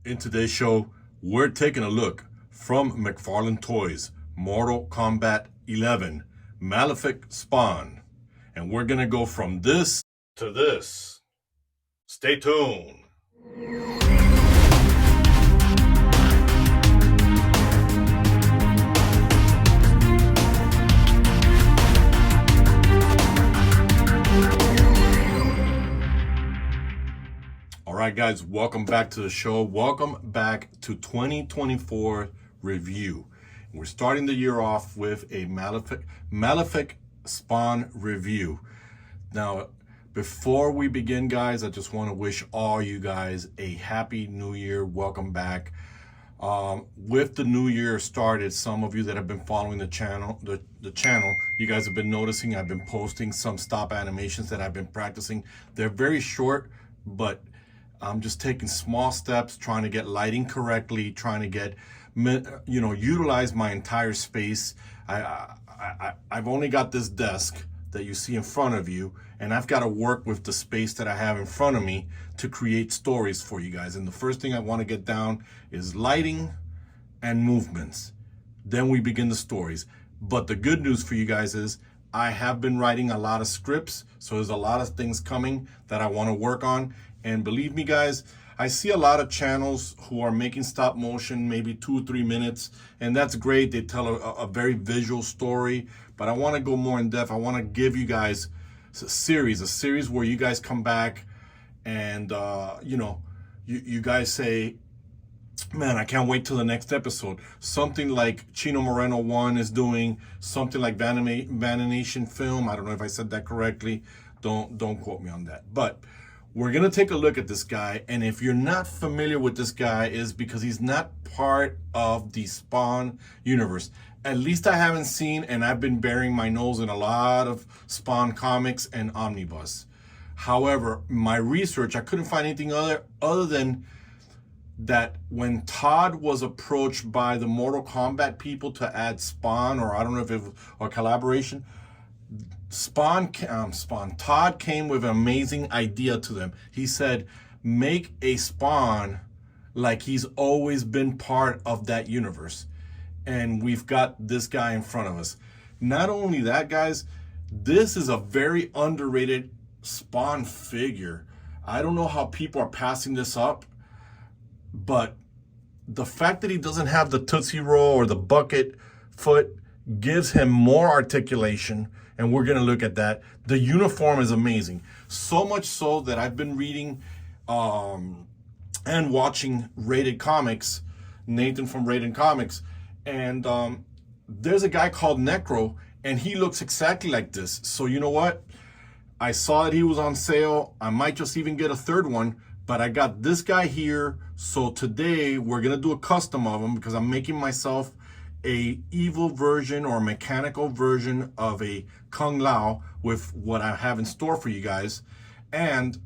In today's show, we're taking a look from McFarlane Toys, Mortal Kombat 11, Malefic Spawn. And we're going to go from this to this. Stay tuned. All right, guys, welcome back to the show. Welcome back to 2024 review. We're starting the year off with a Malefic Spawn review. Now, before we begin, guys, I just want to wish all you guys a happy new year. Welcome back. With the new year started, some of you that have been following the channel, you guys have been noticing I've been posting some stop animations that I've been practicing. They're very short, but I'm just taking small steps, trying to get lighting correctly, trying to get, utilize my entire space. I've only got this desk that you see in front of you, and I've got to work with the space that I have in front of me to create stories for you guys. And the first thing I want to get down is lighting and movements. Then we begin the stories. But the good news for you guys is I have been writing a lot of scripts, so there's a lot of things coming that I want to work on. And believe me, guys, I see a lot of channels who are making stop motion, maybe 2 or 3 minutes, and that's great. They tell a very visual story, but I want to go more in depth. I want to give you guys a series where you guys come back and, you guys say, man, I can't wait till the next episode. Something like Chino Moreno 1 is doing, something like Vanation Film. I don't know if I said that correctly. Don't quote me on that. But we're going to take a look at this guy, and if you're not familiar with this guy, is because he's not part of the Spawn universe. At least I haven't seen, and I've been burying my nose in a lot of Spawn comics and omnibus. However, my research, I couldn't find anything other than that when Todd was approached by the Mortal Kombat people to add Spawn, or I don't know if it was a collaboration, Todd came with an amazing idea to them. He said, make a Spawn like he's always been part of that universe. And we've got this guy in front of us. Not only that, guys, this is a very underrated Spawn figure. I don't know how people are passing this up, but the fact that he doesn't have the Tootsie Roll or the bucket foot gives him more articulation, and we're going to look at that. The uniform is amazing. So much so that I've been reading and watching Rated Comics, Nathan from Rated Comics, and there's a guy called Necro, and he looks exactly like this. So you know what? I saw that he was on sale. I might just even get a third one, but I got this guy here. So today we're going to do a custom of him because I'm making myself a evil version or mechanical version of a Kung Lao with what I have in store for you guys. And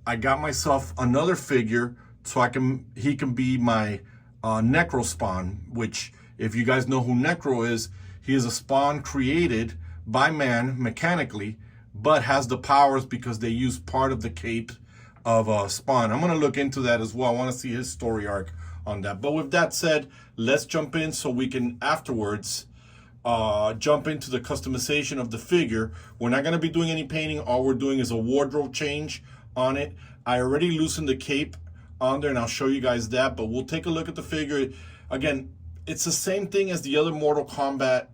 I got myself another figure so he can be my Necro Spawn, which if you guys know who Necro is, he is a Spawn created by man mechanically, but has the powers because they use part of the cape of Spawn. I'm going to look into that as well. I want to see his story arc on that. But with that said, let's jump in so we can afterwards jump into the customization of the figure. We're not going to be doing any painting. All we're doing is a wardrobe change on it. I already loosened the cape on there, and I'll show you guys that, but we'll take a look at the figure. Again, it's the same thing as the other Mortal Kombat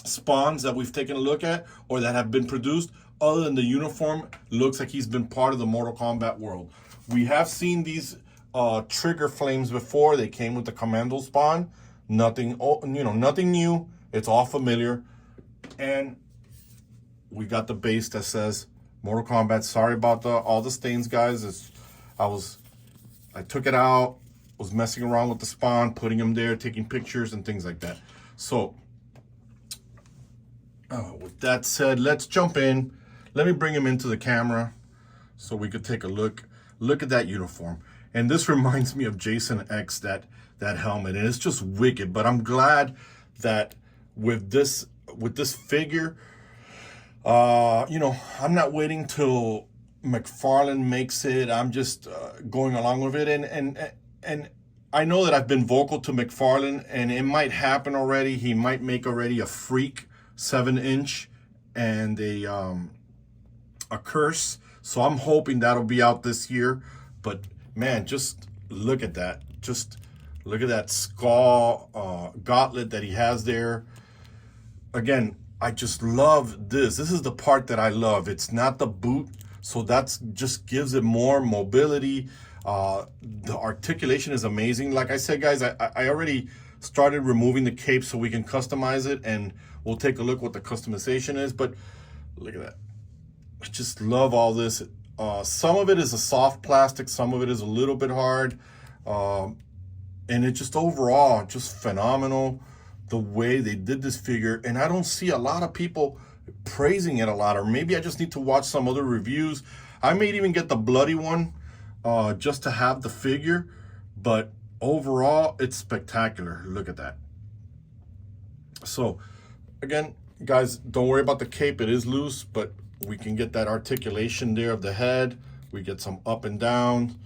Spawns that we've taken a look at or that have been produced. Other than the uniform, looks like he's been part of the Mortal Kombat world. We have seen these trigger flames before. They came with the Commando Spawn. Nothing new. It's all familiar. And we got the base that says Mortal Kombat. Sorry about all the stains, guys. I took it out, was messing around with the Spawn, putting him there, taking pictures and things like that. So with that said, let's jump in. Let me bring him into the camera so we could take a look. Look at that uniform. And this reminds me of Jason X, that helmet, and it's just wicked. But I'm glad that with this figure, I'm not waiting till McFarlane makes it. I'm just going along with it, and I know that I've been vocal to McFarlane, and it might happen already. He might make already a freak 7-inch and a curse. So I'm hoping that'll be out this year. But man, just look at that. Just look at that skull gauntlet that he has there. Again, I just love this. This is the part that I love. It's not the boot, so that's just gives it more mobility. The articulation is amazing. Like I said, guys, I already started removing the cape so we can customize it, and we'll take a look what the customization is. But look at that. I just love all this. Some of it is a soft plastic, some of it is a little bit hard. And it just overall, just phenomenal the way they did this figure. And I don't see a lot of people praising it a lot, or maybe I just need to watch some other reviews. I may even get the bloody one just to have the figure, but overall, it's spectacular. Look at that. So again, guys, don't worry about the cape. It is loose, but we can get that articulation there of the head. We get some up and down.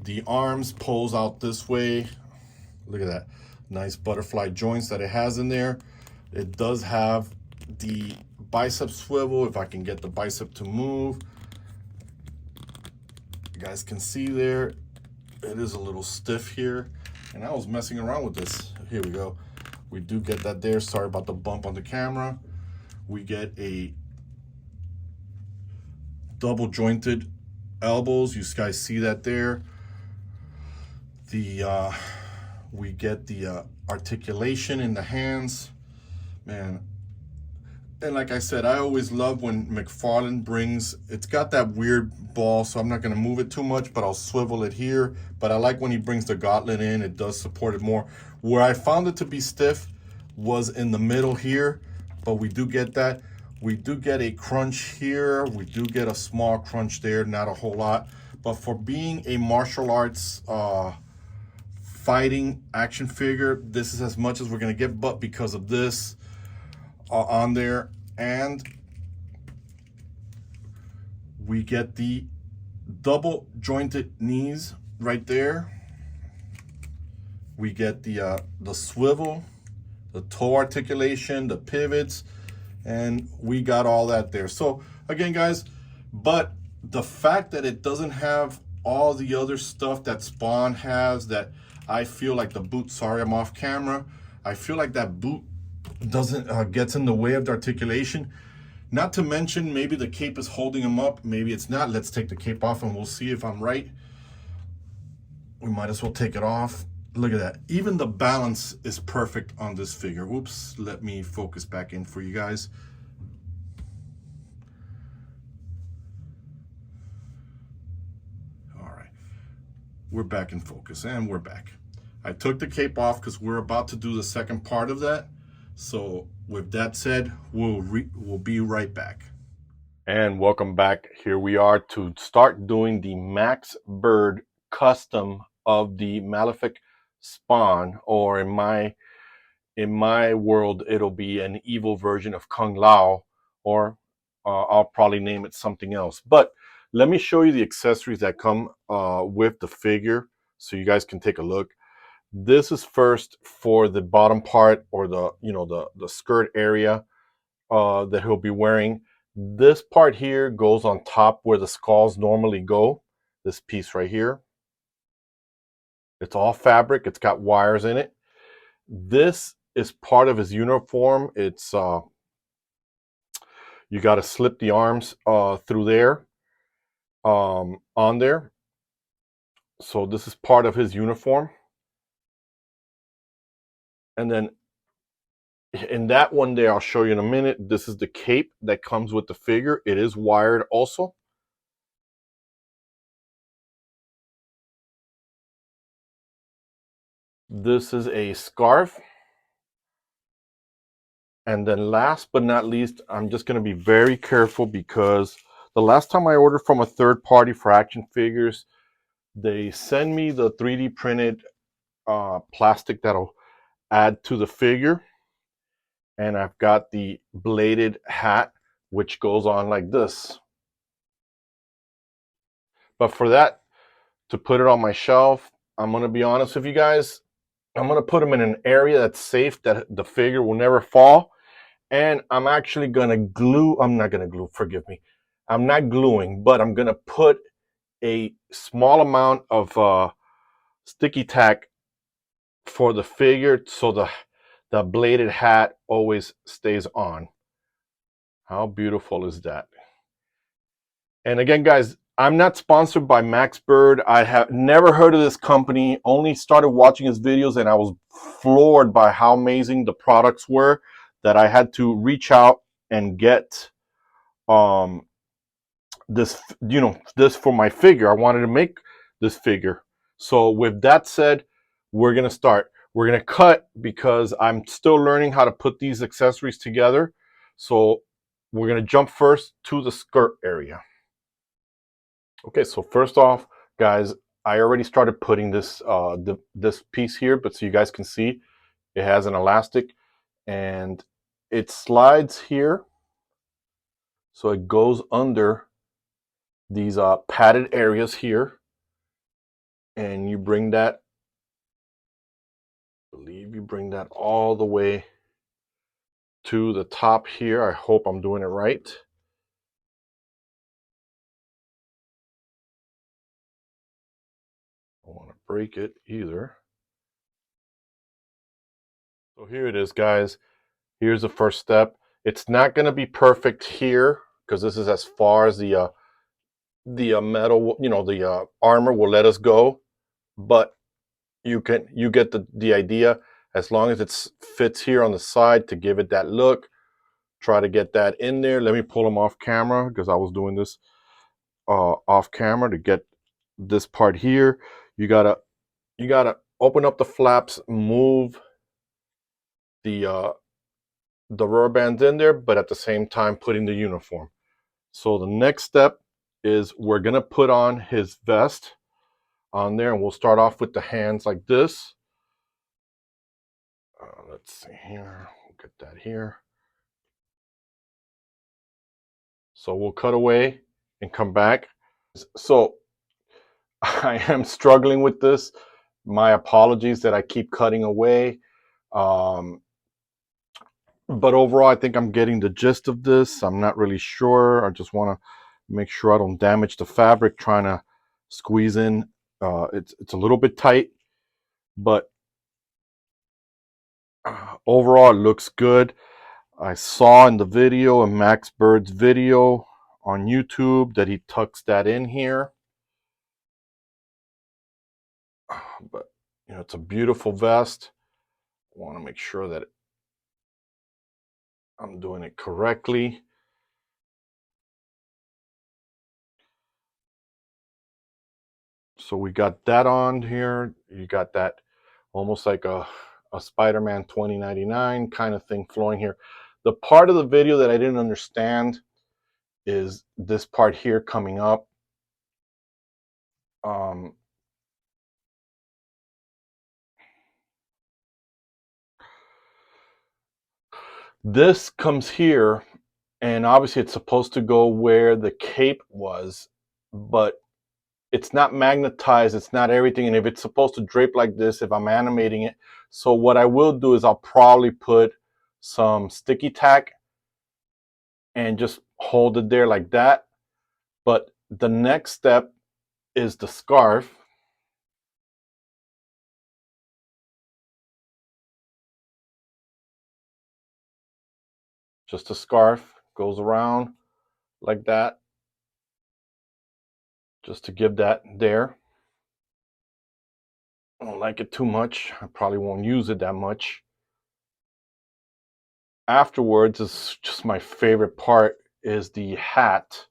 The arms pose out this way. Look at that. Nice butterfly joints that it has in there. It does have the bicep swivel, if I can get the bicep to move. You guys can see there, it is a little stiff here. And I was messing around with this. Here we go. We do get that there. Sorry about the bump on the camera. We get a double jointed elbows. You guys see that there. We get the articulation in the hands, man. And like I said, I always love when McFarlane brings, it's got that weird ball, so I'm not gonna move it too much, but I'll swivel it here. But I like when he brings the gauntlet in, it does support it more. Where I found it to be stiff was in the middle here, but we do get that. We do get a crunch here. We do get a small crunch there, not a whole lot. But for being a martial arts fighting action figure, this is as much as we're gonna get, but because of this on there. And we get the double jointed knees right there. We get the swivel, the toe articulation, the pivots, and we got all that there. So again, guys, but the fact that it doesn't have all the other stuff that Spawn has, that I feel like the boot, sorry, I'm off camera. I feel like that boot doesn't gets in the way of the articulation. Not to mention, maybe the cape is holding him up. Maybe it's not. Let's take the cape off and we'll see if I'm right. We might as well take it off. Look at that. Even the balance is perfect on this figure. Oops, let me focus back in for you guys. All right, we're back in focus and we're back. I took the cape off because we're about to do the second part of that. So with that said, we'll be right back. And welcome back. Here we are to start doing the Max Bird custom of the Malefic Spawn, or in my world, it'll be an evil version of Kung Lao, or I'll probably name it something else. But let me show you the accessories that come with the figure so you guys can take a look. This is first for the bottom part, or the skirt area that he'll be wearing. This part here goes on top where the skulls normally go. This piece right here. It's all fabric. It's got wires in it. This is part of his uniform. It's you got to slip the arms through there on there. So this is part of his uniform. And then in that one there, I'll show you in a minute, this is the cape that comes with the figure. It is wired also. This is a scarf. And then last but not least, I'm just going to be very careful because the last time I ordered from a third party for action figures, they send me the 3D printed plastic that'll add to the figure. And I've got the bladed hat, which goes on like this. But for that, to put it on my shelf, I'm going to be honest with you guys, I'm going to put them in an area that's safe, that the figure will never fall. And I'm actually going to glue, I'm not going to glue, forgive me. I'm not gluing, but I'm going to put a small amount of sticky tack for the figure so the bladed hat always stays on. How beautiful is that? And again, guys, I'm not sponsored by Max Bird. I have never heard of this company, only started watching his videos, and I was floored by how amazing the products were that I had to reach out and get this, this for my figure. I wanted to make this figure. So with that said, we're going to start. We're going to cut because I'm still learning how to put these accessories together. So we're going to jump first to the skirt area. Okay, so first off, guys, I already started putting this this piece here, but so you guys can see, it has an elastic and it slides here, so it goes under these padded areas here, and you bring that, I believe you bring that all the way to the top here. I hope I'm doing it right. I don't want to break it either. So here it is, guys. Here's the first step. It's not going to be perfect here because this is as far as the metal, the armor will let us go, but you get the idea. As long as it fits here on the side to give it that look, try to get that in there. Let me pull them off camera because I was doing this off camera to get this part here. You gotta open up the flaps, move the rubber bands in there, but at the same time putting the uniform. So the next step is we're gonna put on his vest on there, and we'll start off with the hands like this. Let's see here, we'll get that here. So we'll cut away and come back. So I am struggling with this. My apologies that I keep cutting away. But overall, I think I'm getting the gist of this. I'm not really sure. I just want to make sure I don't damage the fabric trying to squeeze in. It's a little bit tight, but overall, it looks good. I saw in the video, in Max Bird's video on YouTube, that he tucks that in here. But, it's a beautiful vest. I want to make sure that I'm doing it correctly. So we got that on here. You got that almost like a Spider-Man 2099 kind of thing flowing here. The part of the video that I didn't understand is this part here coming up. This comes here, and obviously it's supposed to go where the cape was, but it's not magnetized, it's not everything. And if it's supposed to drape like this, if I'm animating it, so what I will do is I'll probably put some sticky tack and just hold it there like that. But the next step is the scarf. Just a scarf goes around like that, just to give that there. I don't like it too much. I probably won't use it that much. Afterwards is just my favorite part, is the hat,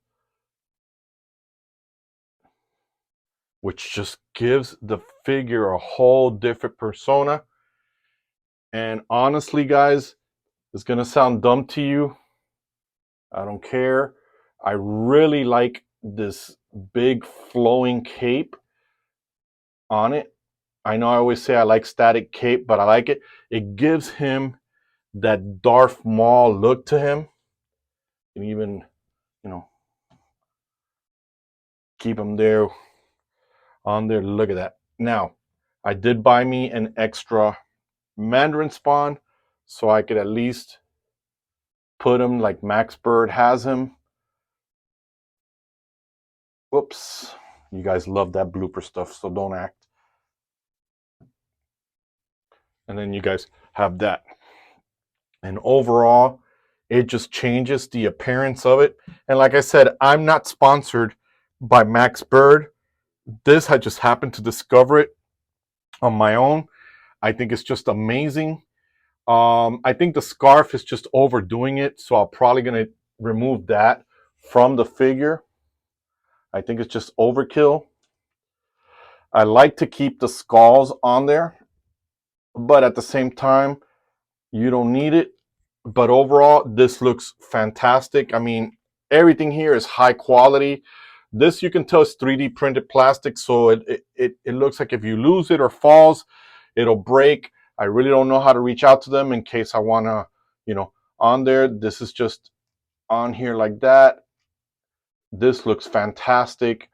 which just gives the figure a whole different persona. And honestly, guys, it's gonna sound dumb to you. I don't care. I really like this big flowing cape on it. I know I always say I like static cape, but I like it. It gives him that Darth Maul look to him. And even, Keep them there on there. Look at that. Now, I did buy me an extra Mandarin Spawn so I could at least put him like Max Bird has him. Whoops. You guys love that blooper stuff, so don't act. And then you guys have that. And overall, it just changes the appearance of it. And like I said, I'm not sponsored by Max Bird. This, I just happened to discover it on my own. I think it's just amazing. I think the scarf is just overdoing it, so I'm probably going to remove that from the figure. I think it's just overkill. I like to keep the skulls on there, but at the same time, you don't need it. But overall, this looks fantastic. I mean, everything here is high quality. This, you can tell, is 3D printed plastic, so it looks like if you lose it or falls, it'll break. I really don't know how to reach out to them in case I want to, you know, on there. This is just on here like that. This looks fantastic.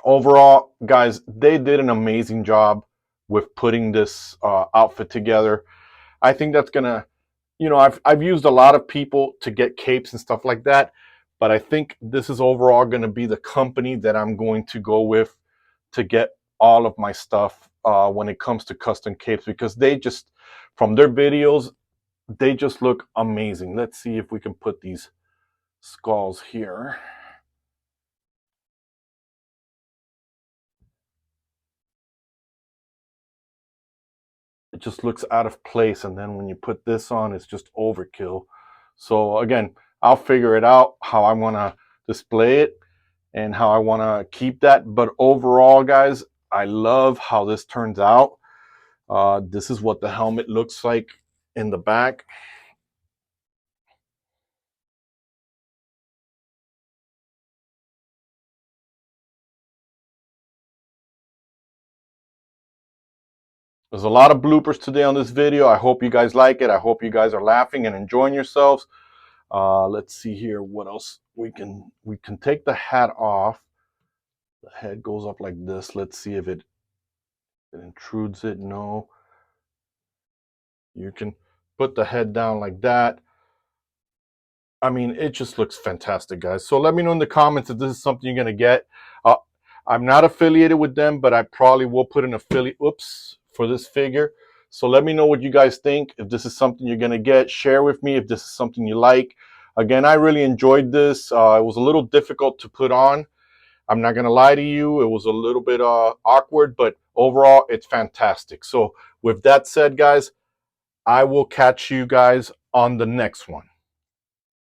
Overall, guys, they did an amazing job with putting this outfit together. I think that's gonna, you know, I've used a lot of people to get capes and stuff like that, but I think this is overall going to be the company that I'm going to go with to get all of my stuff when it comes to custom capes, because they just, from their videos, they just look amazing. Let's see if we can put these skulls here. It just looks out of place, and then when you put this on, it's just overkill. So again, I'll figure it out how I want to display it and how I want to keep that. But overall, guys, I love how this turns out. This is what the helmet looks like in the back. There's a lot of bloopers today on this video. I hope you guys like it. I hope you guys are laughing and enjoying yourselves. Let's see here what else we can take the hat off. The head goes up like this. Let's see if it intrudes it. No. You can put the head down like that. I mean, it just looks fantastic, guys. So let me know in the comments if this is something you're going to get. I'm not affiliated with them, but I probably will put an affiliate, for this figure. So let me know what you guys think. If this is something you're going to get, share with me if this is something you like. Again, I really enjoyed this. It was a little difficult to put on. I'm not going to lie to you. It was a little bit awkward, but overall, it's fantastic. So with that said, guys, I will catch you guys on the next one.